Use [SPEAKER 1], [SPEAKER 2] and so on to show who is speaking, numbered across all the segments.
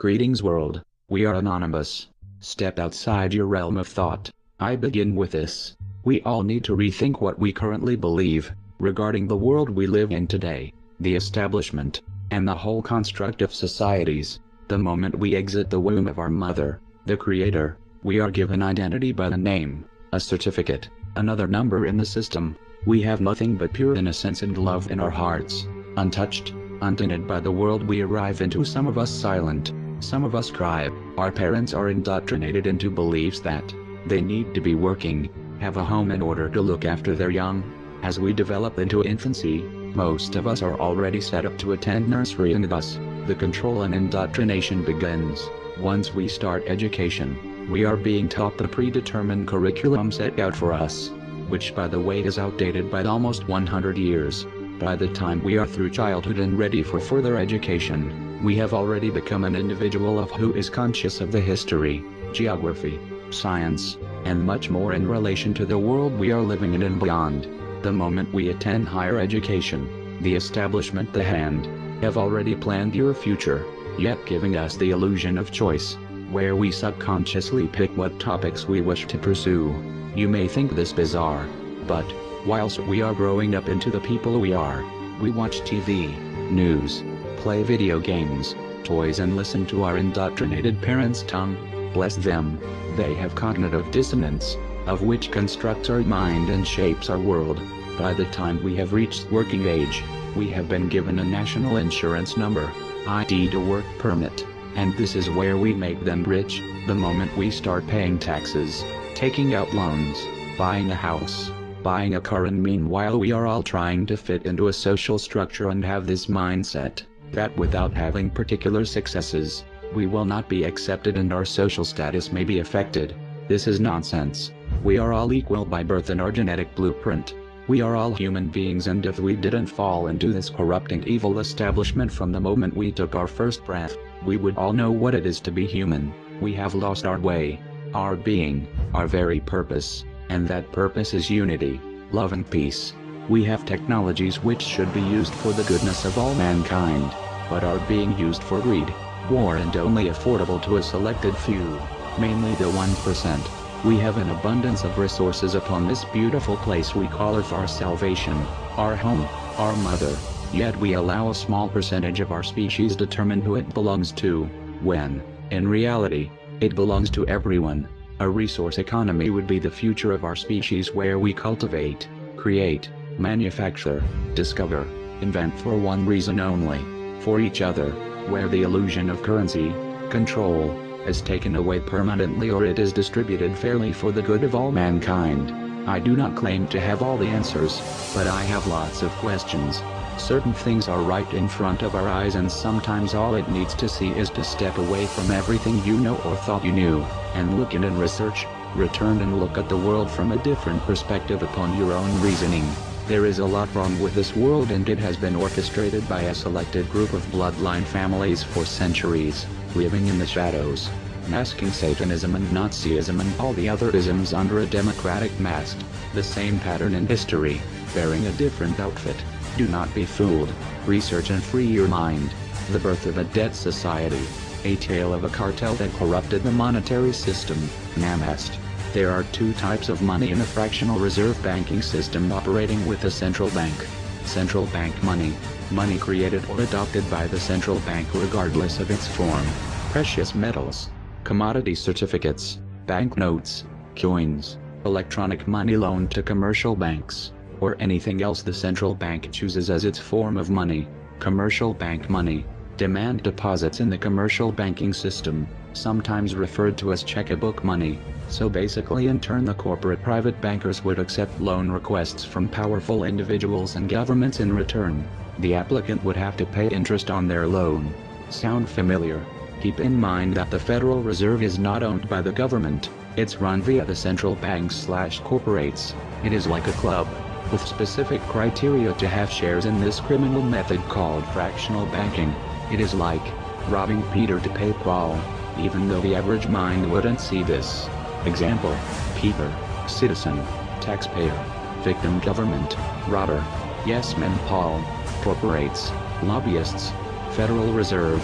[SPEAKER 1] Greetings world, we are anonymous. Step outside your realm of thought. I begin with this. We all need to rethink what we currently believe, regarding the world we live in today, the establishment, and the whole construct of societies. The moment we exit the womb of our mother, the Creator, we are given identity by the name, a certificate, another number in the system. We have nothing but pure innocence and love in our hearts, untouched, untainted by the world we arrive into. Some of us silent, some of us cry. Our parents are indoctrinated into beliefs that they need to be working, have a home in order to look after their young. As we develop into infancy, most of us are already set up to attend nursery, and thus, the control and indoctrination begins. Once we start education, we are being taught the predetermined curriculum set out for us, which by the way is outdated by almost 100 years. By the time we are through childhood and ready for further education, we have already become an individual of who is conscious of the history, geography, science, and much more in relation to the world we are living in and beyond. The moment we attend higher education, the establishment, the hand, have already planned your future, yet giving us the illusion of choice, where we subconsciously pick what topics we wish to pursue. You may think this bizarre, but whilst we are growing up into the people we are, we watch TV, news, play video games, toys, and listen to our indoctrinated parents' tongue. Bless them, they have cognitive dissonance, of which constructs our mind and shapes our world. By the time we have reached working age, we have been given a national insurance number, ID, to work permit, and this is where we make them rich. The moment we start paying taxes, taking out loans, buying a house, buying a car, and meanwhile we are all trying to fit into a social structure and have this mindset that without having particular successes, we will not be accepted and our social status may be affected. This is nonsense. We are all equal by birth in our genetic blueprint. We are all human beings, and if we didn't fall into this corrupting evil establishment from the moment we took our first breath, we would all know what it is to be human. We have lost our way, our being, our very purpose, and that purpose is unity, love, and peace. We have technologies which should be used for the goodness of all mankind, but are being used for greed, war, and only affordable to a selected few, mainly the 1%. We have an abundance of resources upon this beautiful place we call Earth, our salvation, our home, our mother, yet we allow a small percentage of our species determine who it belongs to, when, in reality, it belongs to everyone. A resource economy would be the future of our species, where we cultivate, create, manufacture, discover, invent for one reason only, for each other, where the illusion of currency, control, is taken away permanently, or it is distributed fairly for the good of all mankind. I do not claim to have all the answers, but I have lots of questions. Certain things are right in front of our eyes, and sometimes all it needs to see is to step away from everything you know or thought you knew, and look in and research, return and look at the world from a different perspective upon your own reasoning. There is a lot wrong with this world, and it has been orchestrated by a selected group of bloodline families for centuries, living in the shadows, masking Satanism and Nazism and all the other isms under a democratic mask. The same pattern in history, bearing a different outfit. Do not be fooled. Research and free your mind. The Birth of a Debt Society, a tale of a cartel that corrupted the monetary system. Namaste. There are two types of money in a fractional reserve banking system operating with a central bank. Central bank money, money created or adopted by the central bank regardless of its form. Precious metals, commodity certificates, banknotes, coins, electronic money loaned to commercial banks, or anything else the central bank chooses as its form of money. Commercial bank money, demand deposits in the commercial banking system, sometimes referred to as checkbook money. So basically, in turn, the corporate private bankers would accept loan requests from powerful individuals and governments. In return, the applicant would have to pay interest on their loan. Sound familiar? Keep in mind that the Federal Reserve is not owned by the government, it's run via the central banks/corporates. It is like a club, with specific criteria to have shares in this criminal method called fractional banking. It is like robbing Peter to pay Paul, even though the average mind wouldn't see this. Example: Peter, citizen; taxpayer, victim; government, robber; yes men; Paul, corporates, lobbyists; Federal Reserve,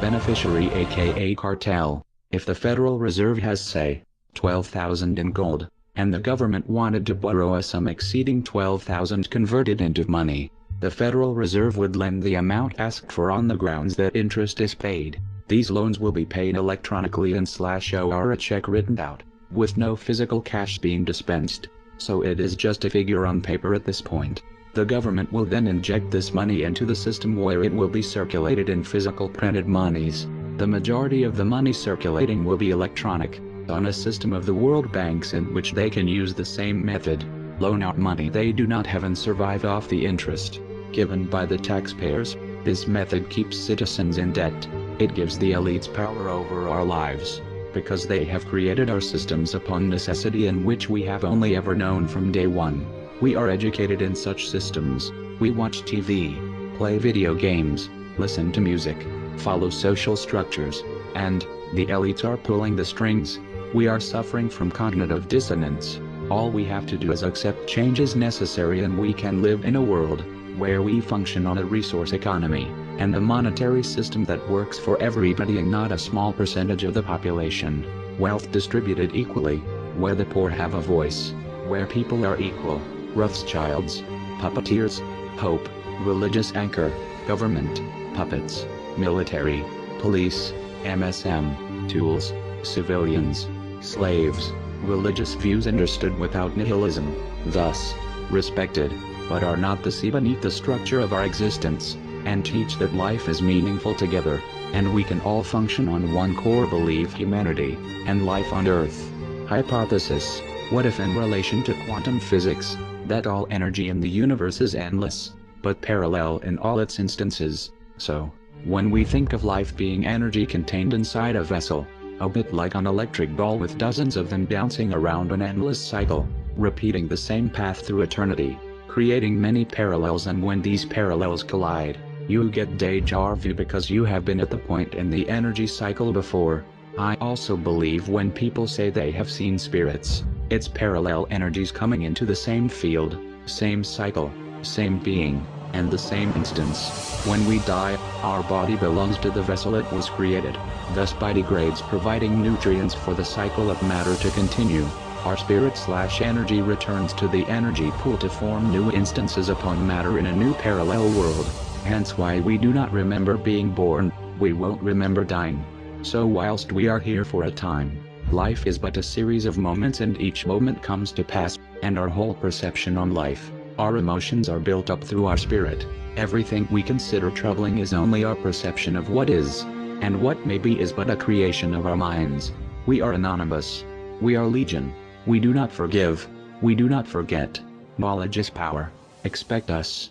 [SPEAKER 1] beneficiary aka cartel. If the Federal Reserve has say, 12,000 in gold, and the government wanted to borrow a sum exceeding 12,000 converted into money, the Federal Reserve would lend the amount asked for on the grounds that interest is paid. These loans will be paid electronically and/or a check written out, with no physical cash being dispensed, so it is just a figure on paper at this point. The government will then inject this money into the system where it will be circulated in physical printed monies. The majority of the money circulating will be electronic, on a system of the world banks in which they can use the same method, loan out money they do not have and survive off the interest given by the taxpayers. This method keeps citizens in debt. It gives the elites power over our lives, because they have created our systems upon necessity in which we have only ever known from day one. We are educated in such systems. We watch TV, play video games, listen to music, follow social structures, and the elites are pulling the strings. We are suffering from cognitive dissonance. All we have to do is accept change is necessary, and we can live in a world where we function on a resource economy and a monetary system that works for everybody and not a small percentage of the population. Wealth distributed equally, where the poor have a voice, where people are equal. Rothschilds, puppeteers, hope, religious anchor, government, puppets, military, police, MSM, tools, civilians, slaves, religious views understood without nihilism, thus, respected, but are not the sea beneath the structure of our existence, and teach that life is meaningful together, and we can all function on one core belief: humanity, and life on Earth. Hypothesis: what if in relation to quantum physics, that all energy in the universe is endless, but parallel in all its instances? So, when we think of life being energy contained inside a vessel, a bit like an electric ball with dozens of them bouncing around an endless cycle, repeating the same path through eternity, creating many parallels, and when these parallels collide, you get deja vu because you have been at the point in the energy cycle before. I also believe when people say they have seen spirits, it's parallel energies coming into the same field, same cycle, same being, and the same instance. When we die, our body belongs to the vessel it was created, thus biodegrades, providing nutrients for the cycle of matter to continue. Our spirit/energy returns to the energy pool to form new instances upon matter in a new parallel world. Hence why we do not remember being born, we won't remember dying. So whilst we are here for a time, life is but a series of moments, and each moment comes to pass, and our whole perception on life, our emotions are built up through our spirit. Everything we consider troubling is only our perception of what is, and what may be is but a creation of our minds. We are anonymous. We are legion. We do not forgive. We do not forget. Knowledge is power. Expect us.